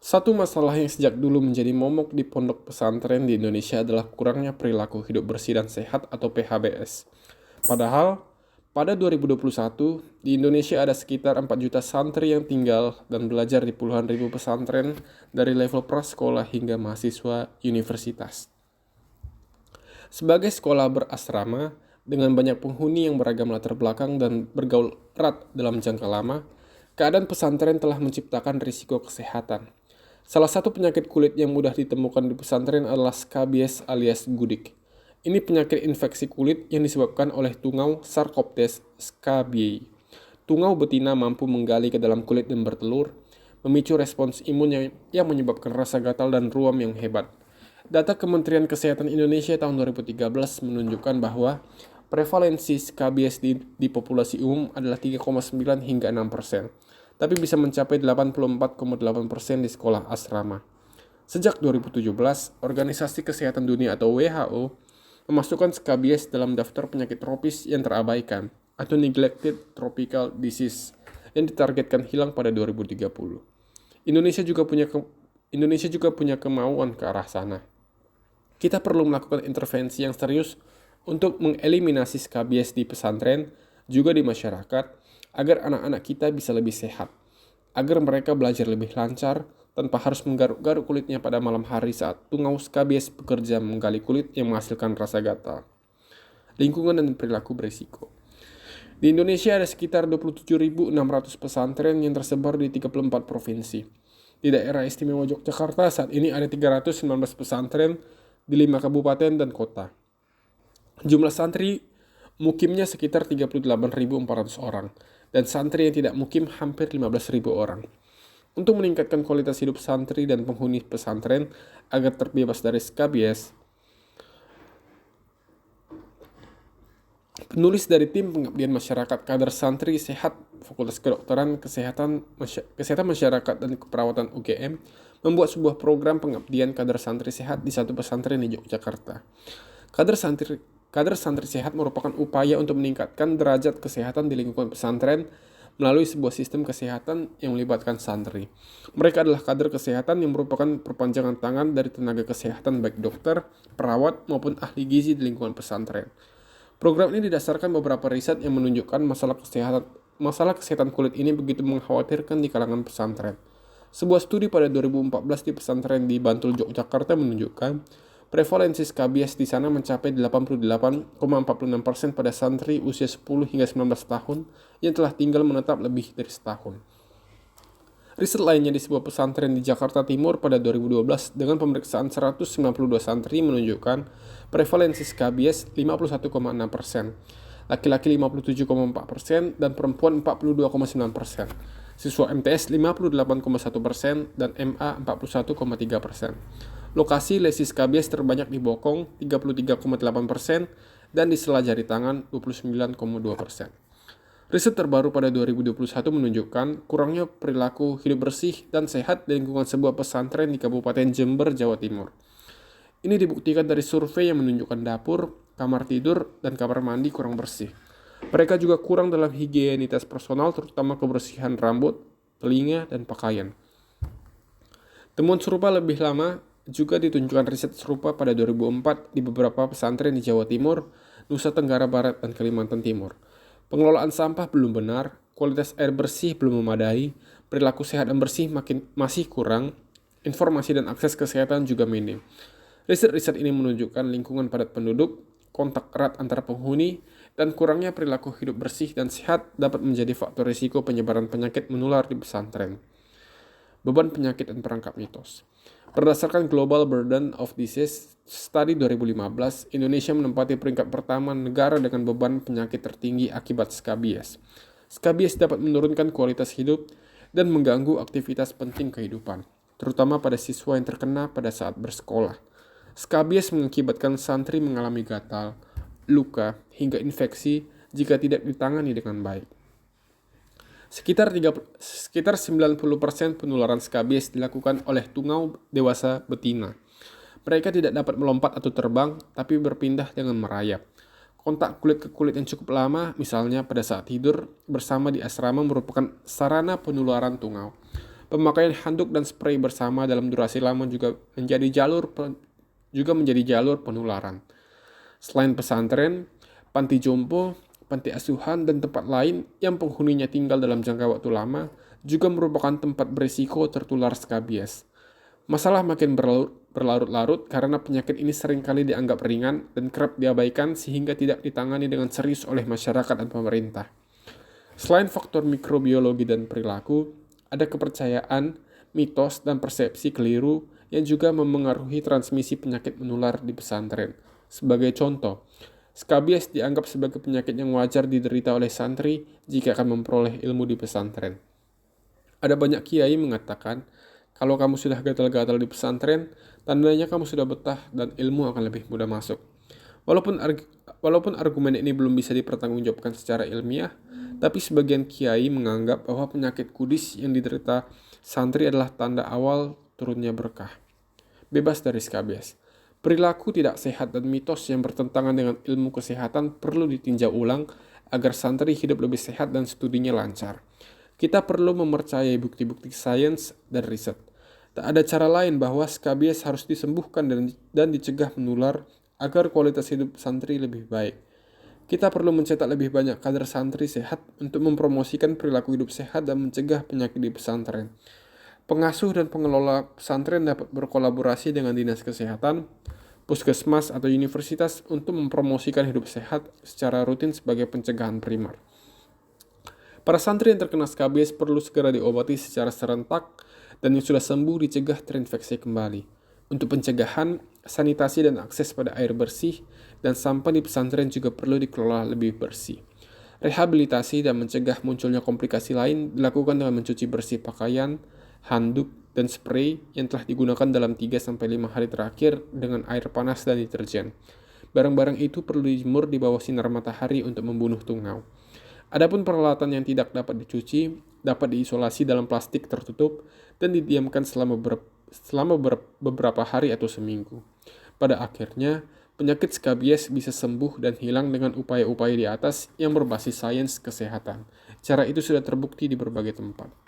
Satu masalah yang sejak dulu menjadi momok di pondok pesantren di Indonesia adalah kurangnya perilaku hidup bersih dan sehat atau PHBS. Padahal, pada 2021, di Indonesia ada sekitar 4 juta santri yang tinggal dan belajar di puluhan ribu pesantren dari level prasekolah hingga mahasiswa universitas. Sebagai sekolah berasrama, dengan banyak penghuni yang beragam latar belakang dan bergaul erat dalam jangka lama, keadaan pesantren telah menciptakan risiko kesehatan. Salah satu penyakit kulit yang mudah ditemukan di pesantren adalah skabies alias gudik. Ini penyakit infeksi kulit yang disebabkan oleh tungau Sarcoptes scabiei. Tungau betina mampu menggali ke dalam kulit dan bertelur, memicu respons imun yang menyebabkan rasa gatal dan ruam yang hebat. Data Kementerian Kesehatan Indonesia tahun 2013 menunjukkan bahwa prevalensi skabies di populasi umum adalah 3,9 hingga 6%, tapi bisa mencapai 84,8% di sekolah asrama. Sejak 2017, Organisasi Kesehatan Dunia atau WHO memasukkan skabies dalam daftar penyakit tropis yang terabaikan atau neglected tropical disease yang ditargetkan hilang pada 2030. Indonesia juga punya kemauan ke arah sana. Kita perlu melakukan intervensi yang serius untuk mengeliminasi skabies di pesantren, juga di masyarakat, agar anak-anak kita bisa lebih sehat, agar mereka belajar lebih lancar tanpa harus menggaruk-garuk kulitnya pada malam hari saat tungau skabies bekerja menggali kulit yang menghasilkan rasa gatal. Lingkungan dan perilaku berisiko. Di Indonesia ada sekitar 27.600 pesantren yang tersebar di 34 provinsi. Di daerah istimewa Yogyakarta saat ini ada 319 pesantren di 5 kabupaten dan kota. Jumlah santri mukimnya sekitar 38.400 orang, dan santri yang tidak mukim hampir 15.000 orang. Untuk meningkatkan kualitas hidup santri dan penghuni pesantren agar terbebas dari skabies, penulis dari tim pengabdian masyarakat kader santri sehat Fakultas Kedokteran Kesehatan Masyarakat dan Keperawatan UGM membuat sebuah program pengabdian kader santri sehat di satu pesantren di Yogyakarta. Kader santri sehat merupakan upaya untuk meningkatkan derajat kesehatan di lingkungan pesantren melalui sebuah sistem kesehatan yang melibatkan santri. Mereka adalah kader kesehatan yang merupakan perpanjangan tangan dari tenaga kesehatan baik dokter, perawat, maupun ahli gizi di lingkungan pesantren. Program ini didasarkan beberapa riset yang menunjukkan masalah kesehatan kulit ini begitu mengkhawatirkan di kalangan pesantren. Sebuah studi pada 2014 di pesantren di Bantul, Yogyakarta menunjukkan prevalensi skabies di sana mencapai 88,46% pada santri usia 10 hingga 19 tahun yang telah tinggal menetap lebih dari setahun. Riset lainnya di sebuah pesantren di Jakarta Timur pada 2012 dengan pemeriksaan 192 santri menunjukkan prevalensi skabies 51,6%, laki-laki 57,4% dan perempuan 42,9%. Siswa MTS 58,1% dan MA 41,3%. Lokasi lesi skabies terbanyak di bokong 33,8% dan di sela jari tangan 29,2%. Riset terbaru pada 2021 menunjukkan kurangnya perilaku hidup bersih dan sehat di lingkungan sebuah pesantren di Kabupaten Jember, Jawa Timur. Ini dibuktikan dari survei yang menunjukkan dapur, kamar tidur, dan kamar mandi kurang bersih. Mereka juga kurang dalam higienitas personal, terutama kebersihan rambut, telinga, dan pakaian. Temuan serupa lebih lama juga ditunjukkan riset serupa pada 2004 di beberapa pesantren di Jawa Timur, Nusa Tenggara Barat, dan Kalimantan Timur. Pengelolaan sampah belum benar, kualitas air bersih belum memadai, perilaku sehat dan bersih masih kurang, informasi dan akses kesehatan juga minim. Riset-riset ini menunjukkan lingkungan padat penduduk, kontak erat antara penghuni, dan kurangnya perilaku hidup bersih dan sehat dapat menjadi faktor risiko penyebaran penyakit menular di pesantren. Beban penyakit dan perangkap mitos. Berdasarkan Global Burden of Disease Study 2015, Indonesia menempati peringkat pertama negara dengan beban penyakit tertinggi akibat skabies. Skabies dapat menurunkan kualitas hidup dan mengganggu aktivitas penting kehidupan, terutama pada siswa yang terkena pada saat bersekolah. Skabies mengakibatkan santri mengalami gatal, luka, hingga infeksi jika tidak ditangani dengan baik. Sekitar 90% penularan skabies dilakukan oleh tungau dewasa betina. Mereka tidak dapat melompat atau terbang, tapi berpindah dengan merayap. Kontak kulit ke kulit yang cukup lama, misalnya pada saat tidur bersama di asrama, merupakan sarana penularan tungau. Pemakaian handuk dan spray bersama dalam durasi lama juga menjadi jalur penularan. Selain pesantren, panti jompo, panti asuhan, dan tempat lain yang penghuninya tinggal dalam jangka waktu lama juga merupakan tempat berisiko tertular skabies. Masalah makin berlarut-larut karena penyakit ini seringkali dianggap ringan dan kerap diabaikan sehingga tidak ditangani dengan serius oleh masyarakat dan pemerintah. Selain faktor mikrobiologi dan perilaku, ada kepercayaan, mitos, dan persepsi keliru yang juga memengaruhi transmisi penyakit menular di pesantren. Sebagai contoh, skabies dianggap sebagai penyakit yang wajar diderita oleh santri jika akan memperoleh ilmu di pesantren. Ada banyak kiai mengatakan, kalau kamu sudah gatal-gatal di pesantren, tandanya kamu sudah betah dan ilmu akan lebih mudah masuk. Walaupun argumen ini belum bisa dipertanggungjawabkan secara ilmiah, tapi sebagian kiai menganggap bahwa penyakit kudis yang diderita santri adalah tanda awal turunnya berkah. Bebas dari skabies. Perilaku tidak sehat dan mitos yang bertentangan dengan ilmu kesehatan perlu ditinjau ulang agar santri hidup lebih sehat dan studinya lancar. Kita perlu mempercayai bukti-bukti sains dan riset. Tak ada cara lain bahwa skabies harus disembuhkan dan dicegah menular agar kualitas hidup santri lebih baik. Kita perlu mencetak lebih banyak kader santri sehat untuk mempromosikan perilaku hidup sehat dan mencegah penyakit di pesantren. Pengasuh dan pengelola pesantren dapat berkolaborasi dengan dinas kesehatan, puskesmas, atau universitas untuk mempromosikan hidup sehat secara rutin sebagai pencegahan primer. Para santri yang terkena skabies perlu segera diobati secara serentak dan yang sudah sembuh dicegah terinfeksi kembali. Untuk pencegahan, sanitasi dan akses pada air bersih dan sampah di pesantren juga perlu dikelola lebih bersih. Rehabilitasi dan mencegah munculnya komplikasi lain dilakukan dengan mencuci bersih pakaian, handuk, dan spray yang telah digunakan dalam 3-5 hari terakhir dengan air panas dan deterjen. Barang-barang itu perlu dijemur di bawah sinar matahari untuk membunuh tungau. Adapun peralatan yang tidak dapat dicuci dapat diisolasi dalam plastik tertutup dan didiamkan selama beberapa hari atau seminggu. Pada akhirnya, penyakit skabies bisa sembuh dan hilang dengan upaya-upaya di atas yang berbasis sains kesehatan. Cara itu sudah terbukti di berbagai tempat.